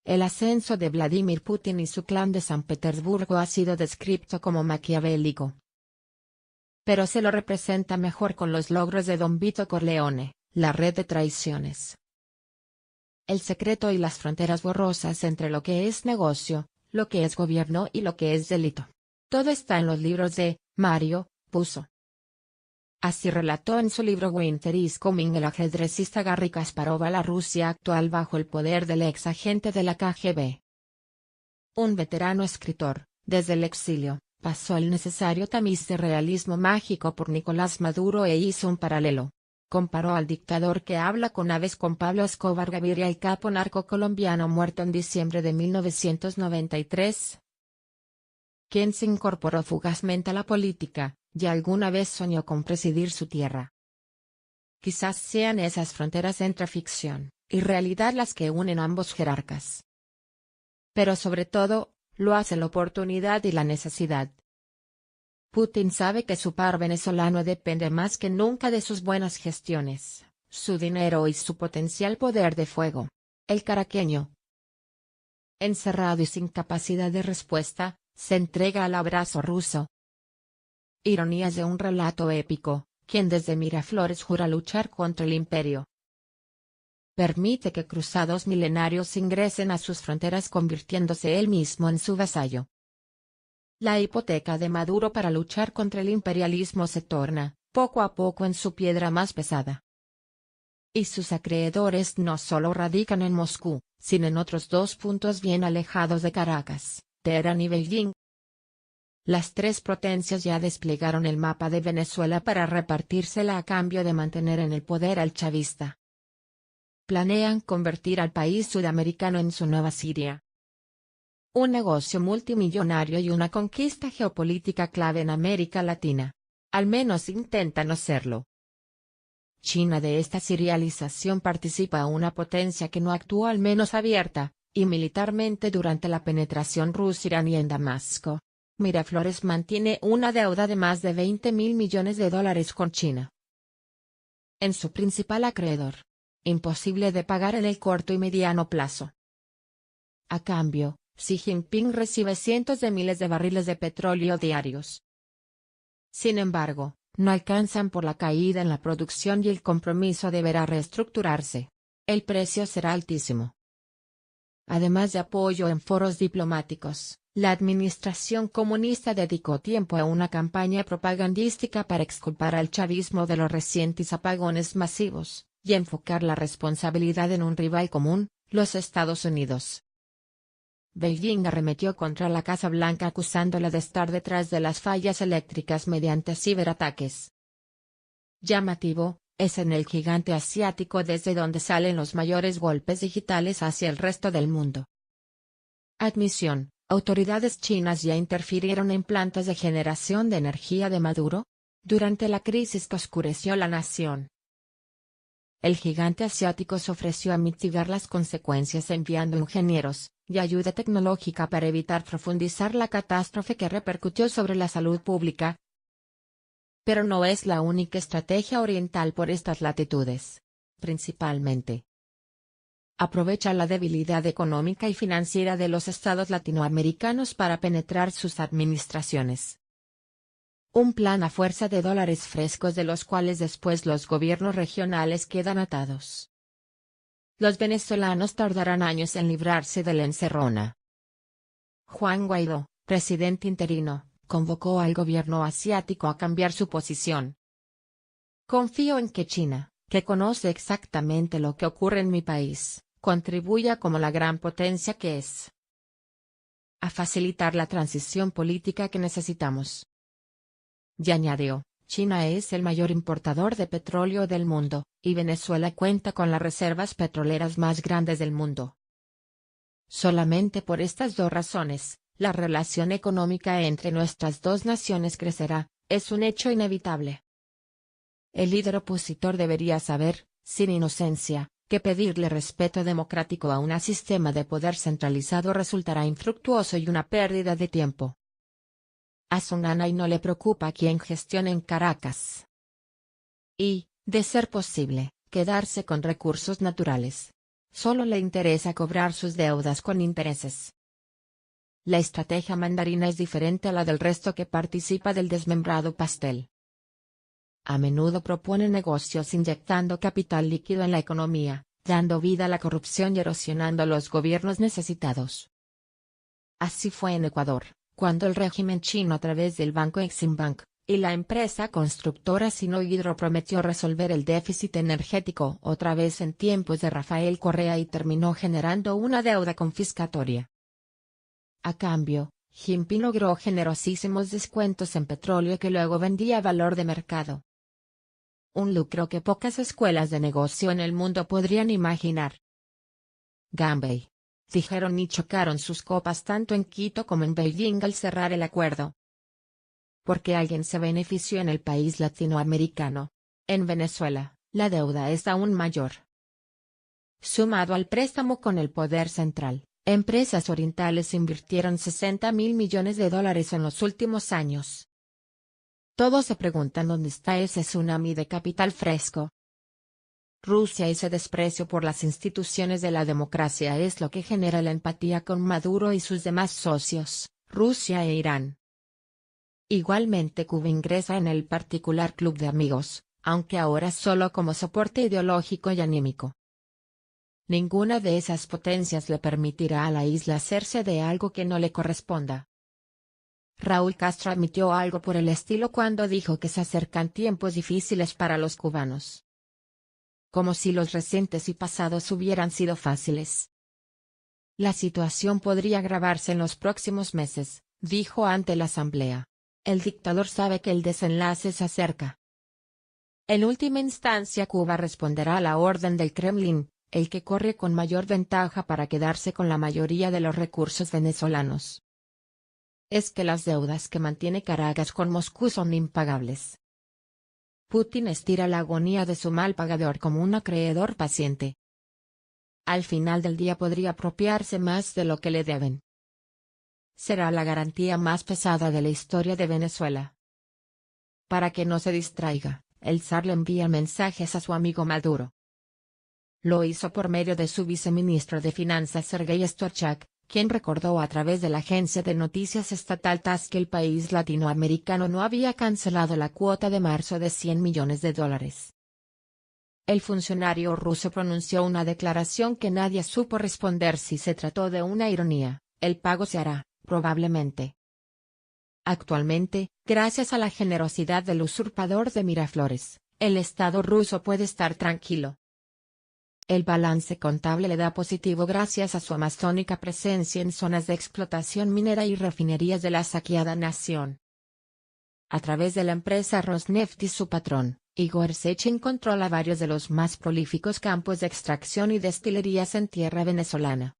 El ascenso de Vladimir Putin y su clan de San Petersburgo ha sido descrito como maquiavélico. Pero se lo representa mejor con los logros de Don Vito Corleone, la red de traiciones. El secreto y las fronteras borrosas entre lo que es negocio, lo que es gobierno y lo que es delito. Todo está en los libros de Mario Puzo. Así relató en su libro Winter is Coming el ajedrecista Garry Kasparov a la Rusia actual bajo el poder del ex agente de la KGB. Un veterano escritor, desde el exilio, pasó el necesario tamiz de realismo mágico por Nicolás Maduro e hizo un paralelo. Comparó al dictador que habla con aves con Pablo Escobar Gaviria, el capo narco colombiano muerto en diciembre de 1993. Quien se incorporó fugazmente a la política, y alguna vez soñó con presidir su tierra. Quizás sean esas fronteras entre ficción y realidad las que unen a ambos jerarcas. Pero sobre todo, lo hace la oportunidad y la necesidad. Putin sabe que su par venezolano depende más que nunca de sus buenas gestiones, su dinero y su potencial poder de fuego. El caraqueño, encerrado y sin capacidad de respuesta, se entrega al abrazo ruso. Ironías de un relato épico, quien desde Miraflores jura luchar contra el imperio. Permite que cruzados milenarios ingresen a sus fronteras convirtiéndose él mismo en su vasallo. La hipoteca de Maduro para luchar contra el imperialismo se torna, poco a poco, en su piedra más pesada. Y sus acreedores no solo radican en Moscú, sino en otros dos puntos bien alejados de Caracas, Teherán y Beijing. Las tres potencias ya desplegaron el mapa de Venezuela para repartírsela a cambio de mantener en el poder al chavista. Planean convertir al país sudamericano en su nueva Siria. Un negocio multimillonario y una conquista geopolítica clave en América Latina. Al menos intentan hacerlo. China de esta sirialización participa una potencia que no actuó al menos abierta y militarmente durante la penetración ruso-iraní en Damasco. Miraflores mantiene una deuda de más de $20.000 millones con China. En su principal acreedor. Imposible de pagar en el corto y mediano plazo. A cambio, Xi Jinping recibe cientos de miles de barriles de petróleo diarios. Sin embargo, no alcanzan por la caída en la producción y el compromiso deberá reestructurarse. El precio será altísimo. Además de apoyo en foros diplomáticos, la administración comunista dedicó tiempo a una campaña propagandística para exculpar al chavismo de los recientes apagones masivos, y enfocar la responsabilidad en un rival común, los Estados Unidos. Beijing arremetió contra la Casa Blanca acusándola de estar detrás de las fallas eléctricas mediante ciberataques. Llamativo, es en el gigante asiático desde donde salen los mayores golpes digitales hacia el resto del mundo. Admisión: autoridades chinas ya interfirieron en plantas de generación de energía de Maduro, durante la crisis que oscureció la nación. El gigante asiático se ofreció a mitigar las consecuencias enviando ingenieros y ayuda tecnológica para evitar profundizar la catástrofe que repercutió sobre la salud pública. Pero no es la única estrategia oriental por estas latitudes. Principalmente, aprovecha la debilidad económica y financiera de los estados latinoamericanos para penetrar sus administraciones. Un plan a fuerza de dólares frescos de los cuales después los gobiernos regionales quedan atados. Los venezolanos tardarán años en librarse de la encerrona. Juan Guaidó, presidente interino, convocó al gobierno asiático a cambiar su posición. Confío en que China, que conoce exactamente lo que ocurre en mi país, contribuya como la gran potencia que es a facilitar la transición política que necesitamos. Y añadió, China es el mayor importador de petróleo del mundo, y Venezuela cuenta con las reservas petroleras más grandes del mundo. Solamente por estas dos razones, la relación económica entre nuestras dos naciones crecerá, es un hecho inevitable. El líder opositor debería saber, sin inocencia, que pedirle respeto democrático a un sistema de poder centralizado resultará infructuoso y una pérdida de tiempo. A Zonana y no le preocupa quién gestione en Caracas. Y, de ser posible, quedarse con recursos naturales. solo le interesa cobrar sus deudas con intereses. La estrategia mandarina es diferente a la del resto que participa del desmembrado pastel. A menudo propone negocios inyectando capital líquido en la economía, dando vida a la corrupción y erosionando a los gobiernos necesitados. Así fue en Ecuador, cuando el régimen chino a través del banco Eximbank y la empresa constructora Sinohydro prometió resolver el déficit energético otra vez en tiempos de Rafael Correa y terminó generando una deuda confiscatoria. A cambio, Jinping logró generosísimos descuentos en petróleo que luego vendía a valor de mercado. Un lucro que pocas escuelas de negocio en el mundo podrían imaginar. Ganbei, dijeron y chocaron sus copas tanto en Quito como en Beijing al cerrar el acuerdo. Porque alguien se benefició en el país latinoamericano. En Venezuela, la deuda es aún mayor. Sumado al préstamo con el poder central, empresas orientales invirtieron $60.000 millones en los últimos años. Todos se preguntan dónde está ese tsunami de capital fresco. Rusia y ese desprecio por las instituciones de la democracia es lo que genera la empatía con Maduro y sus demás socios, Rusia e Irán. Igualmente Cuba ingresa en el particular club de amigos, aunque ahora solo como soporte ideológico y anímico. Ninguna de esas potencias le permitirá a la isla hacerse de algo que no le corresponda. Raúl Castro admitió algo por el estilo cuando dijo que se acercan tiempos difíciles para los cubanos. Como si los recientes y pasados hubieran sido fáciles. La situación podría agravarse en los próximos meses, dijo ante la asamblea. El dictador sabe que el desenlace se acerca. En última instancia Cuba responderá a la orden del Kremlin, el que corre con mayor ventaja para quedarse con la mayoría de los recursos venezolanos. Es que las deudas que mantiene Caracas con Moscú son impagables. Putin estira la agonía de su mal pagador como un acreedor paciente. Al final del día podría apropiarse más de lo que le deben. Será la garantía más pesada de la historia de Venezuela. Para que no se distraiga, el zar le envía mensajes a su amigo Maduro. Lo hizo por medio de su viceministro de Finanzas Sergei Stvorchak, quien recordó a través de la agencia de noticias estatal TASS que el país latinoamericano no había cancelado la cuota de marzo de $100 millones. El funcionario ruso pronunció una declaración que nadie supo responder si se trató de una ironía: el pago se hará, probablemente. Actualmente, gracias a la generosidad del usurpador de Miraflores, el Estado ruso puede estar tranquilo. El balance contable le da positivo gracias a su amazónica presencia en zonas de explotación minera y refinerías de la saqueada nación. A través de la empresa Rosneft y su patrón, Igor Sechin controla varios de los más prolíficos campos de extracción y destilerías en tierra venezolana.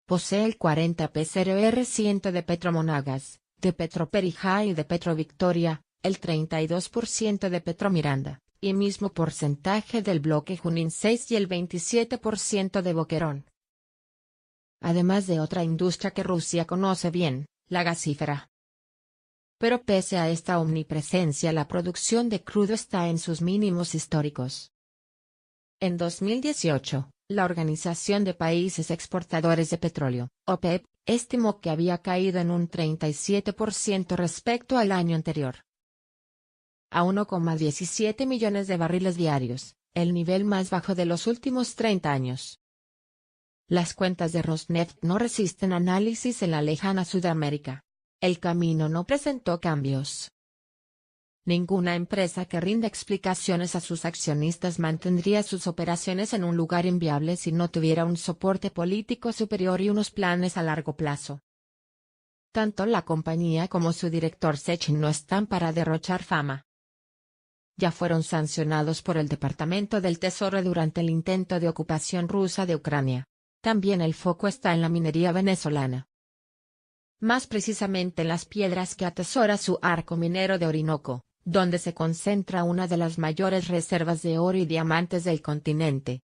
Posee el 40% de Petromonagas, de Petroperijá y de Petrovictoria, el 32% de Petromiranda, y mismo porcentaje del bloque Junín 6 y el 27% de Boquerón. Además de otra industria que Rusia conoce bien, la gasífera. Pero pese a esta omnipresencia, la producción de crudo está en sus mínimos históricos. En 2018, la Organización de Países Exportadores de Petróleo, OPEP, estimó que había caído en un 37% respecto al año anterior. A 1,17 millones de barriles diarios, el nivel más bajo de los últimos 30 años. Las cuentas de Rosneft no resisten análisis en la lejana Sudamérica. El camino no presentó cambios. Ninguna empresa que rinda explicaciones a sus accionistas mantendría sus operaciones en un lugar inviable si no tuviera un soporte político superior y unos planes a largo plazo. Tanto la compañía como su director Sechin no están para derrochar fama. Ya fueron sancionados por el Departamento del Tesoro durante el intento de ocupación rusa de Ucrania. También el foco está en la minería venezolana. Más precisamente en las piedras que atesora su arco minero de Orinoco, donde se concentra una de las mayores reservas de oro y diamantes del continente.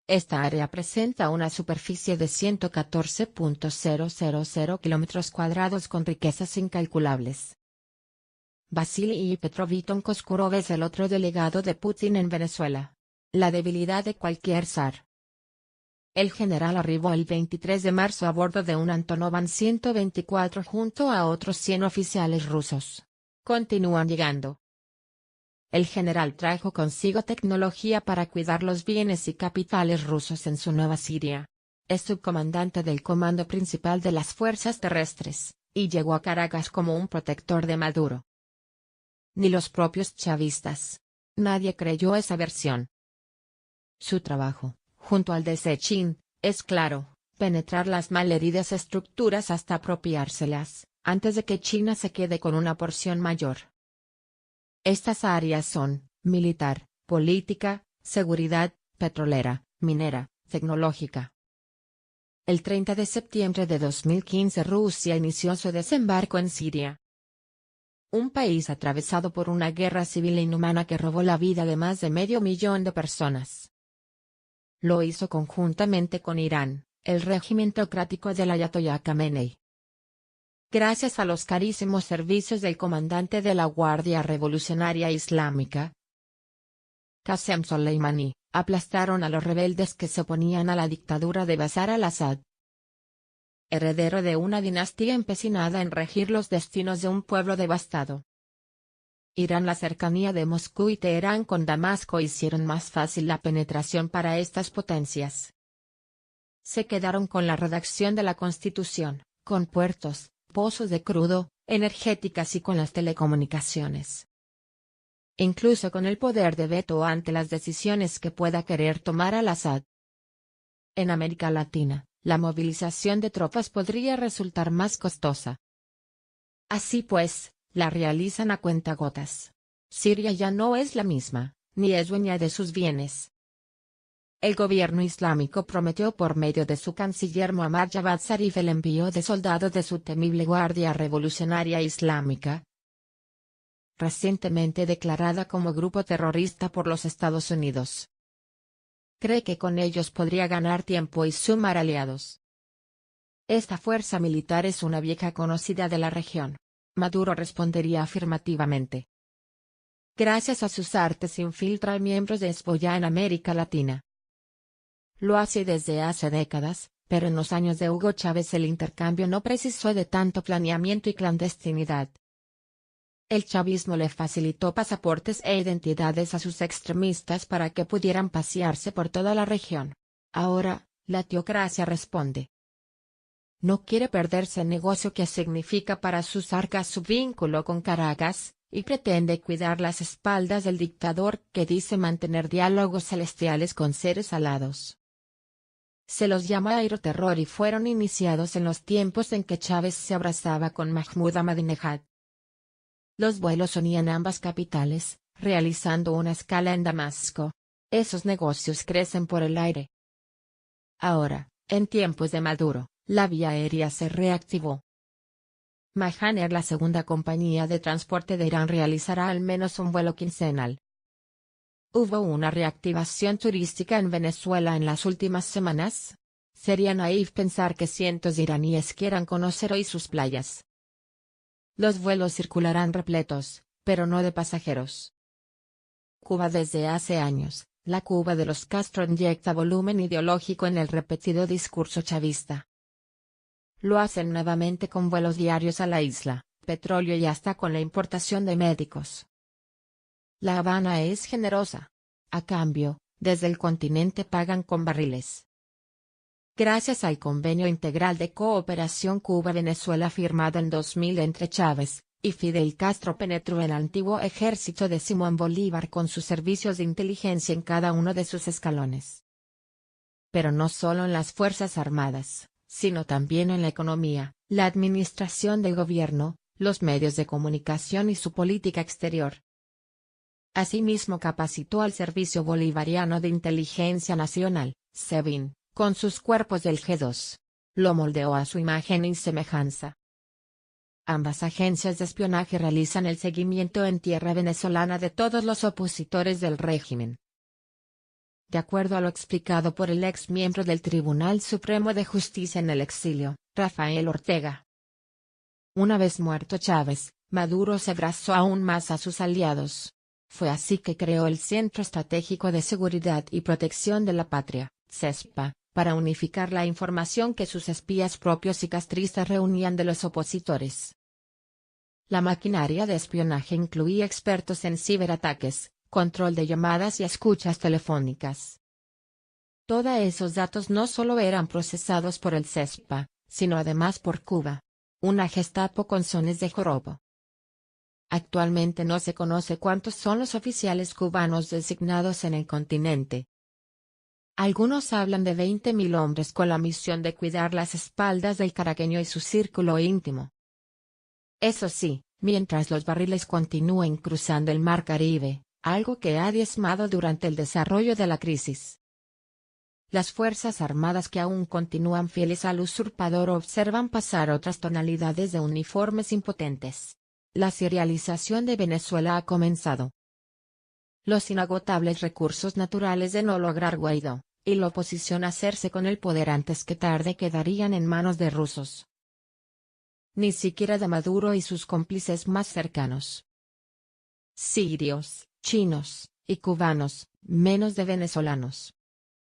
Esta área presenta una superficie de 114.000 kilómetros cuadrados con riquezas incalculables. Vasily Petrovich Koskurov es el otro delegado de Putin en Venezuela. La debilidad de cualquier zar. El general arribó el 23 de marzo a bordo de un Antonov An-124 junto a otros 100 oficiales rusos. Continúan llegando. El general trajo consigo tecnología para cuidar los bienes y capitales rusos en su nueva Siria. Es subcomandante del Comando Principal de las Fuerzas Terrestres, y llegó a Caracas como un protector de Maduro. Ni los propios chavistas. Nadie creyó esa versión. Su trabajo, junto al de Sechin, es claro, penetrar las malheridas estructuras hasta apropiárselas, antes de que China se quede con una porción mayor. Estas áreas son, militar, política, seguridad, petrolera, minera, tecnológica. El 30 de septiembre de 2015 Rusia inició su desembarco en Siria. Un país atravesado por una guerra civil inhumana que robó la vida de más de 500.000 de personas. Lo hizo conjuntamente con Irán, el régimen teocrático del Ayatollah Khamenei. Gracias a los carísimos servicios del comandante de la Guardia Revolucionaria Islámica, Qasem Soleimani, aplastaron a los rebeldes que se oponían a la dictadura de Bashar al-Assad. Heredero de una dinastía empecinada en regir los destinos de un pueblo devastado. Irán, la cercanía de Moscú y Teherán con Damasco hicieron más fácil la penetración para estas potencias. Se quedaron con la redacción de la Constitución, con puertos, pozos de crudo, energéticas y con las telecomunicaciones. Incluso con el poder de veto ante las decisiones que pueda querer tomar al-Assad. En América Latina, la movilización de tropas podría resultar más costosa. Así pues, la realizan a cuentagotas. Siria ya no es la misma, ni es dueña de sus bienes. El gobierno islámico prometió por medio de su canciller Muhammad Javad Zarif el envío de soldados de su temible Guardia Revolucionaria Islámica, recientemente declarada como grupo terrorista por los Estados Unidos. Cree que con ellos podría ganar tiempo y sumar aliados. Esta fuerza militar es una vieja conocida de la región. Maduro respondería afirmativamente. Gracias a sus artes infiltra miembros de Hezbollah en América Latina. Lo hace desde hace décadas, pero en los años de Hugo Chávez el intercambio no precisó de tanto planeamiento y clandestinidad. El chavismo le facilitó pasaportes e identidades a sus extremistas para que pudieran pasearse por toda la región. Ahora, la teocracia responde. No quiere perderse el negocio que significa para sus arcas su vínculo con Caracas, y pretende cuidar las espaldas del dictador que dice mantener diálogos celestiales con seres alados. Se los llama aeroterror y fueron iniciados en los tiempos en que Chávez se abrazaba con Mahmoud Ahmadinejad. Los vuelos unían ambas capitales, realizando una escala en Damasco. Esos negocios crecen por el aire. Ahora, en tiempos de Maduro, la vía aérea se reactivó. Mahan Air, la segunda compañía de transporte de Irán, realizará al menos un vuelo quincenal. ¿Hubo una reactivación turística en Venezuela en las últimas semanas? Sería naif pensar que cientos de iraníes quieran conocer hoy sus playas. Los vuelos circularán repletos, pero no de pasajeros. Cuba desde hace años, la Cuba de los Castro inyecta volumen ideológico en el repetido discurso chavista. Lo hacen nuevamente con vuelos diarios a la isla, petróleo y hasta con la importación de médicos. La Habana es generosa. A cambio, desde el continente pagan con barriles. Gracias al Convenio Integral de Cooperación Cuba-Venezuela firmado en 2000 entre Chávez y Fidel Castro, penetró el antiguo ejército de Simón Bolívar con sus servicios de inteligencia en cada uno de sus escalones. Pero no solo en las Fuerzas Armadas, sino también en la economía, la administración del gobierno, los medios de comunicación y su política exterior. Asimismo capacitó al Servicio Bolivariano de Inteligencia Nacional, SEBIN, con sus cuerpos del G2. Lo moldeó a su imagen y semejanza. Ambas agencias de espionaje realizan el seguimiento en tierra venezolana de todos los opositores del régimen. De acuerdo a lo explicado por el ex miembro del Tribunal Supremo de Justicia en el exilio, Rafael Ortega. Una vez muerto Chávez, Maduro se abrazó aún más a sus aliados. Fue así que creó el Centro Estratégico de Seguridad y Protección de la Patria, CESPA, para unificar la información que sus espías propios y castristas reunían de los opositores. La maquinaria de espionaje incluía expertos en ciberataques, control de llamadas y escuchas telefónicas. Todos esos datos no solo eran procesados por el CESPA, sino además por Cuba. Una Gestapo con sones de jorobo. Actualmente no se conoce cuántos son los oficiales cubanos designados en el continente. Algunos hablan de 20.000 hombres con la misión de cuidar las espaldas del caraqueño y su círculo íntimo. Eso sí, mientras los barriles continúen cruzando el Mar Caribe, algo que ha diezmado durante el desarrollo de la crisis. Las Fuerzas Armadas que aún continúan fieles al usurpador observan pasar otras tonalidades de uniformes impotentes. La serialización de Venezuela ha comenzado. Los inagotables recursos naturales de no lograr Guaidó, y la oposición a hacerse con el poder antes que tarde quedarían en manos de rusos. Ni siquiera de Maduro y sus cómplices más cercanos. Sirios, chinos, y cubanos, menos de venezolanos.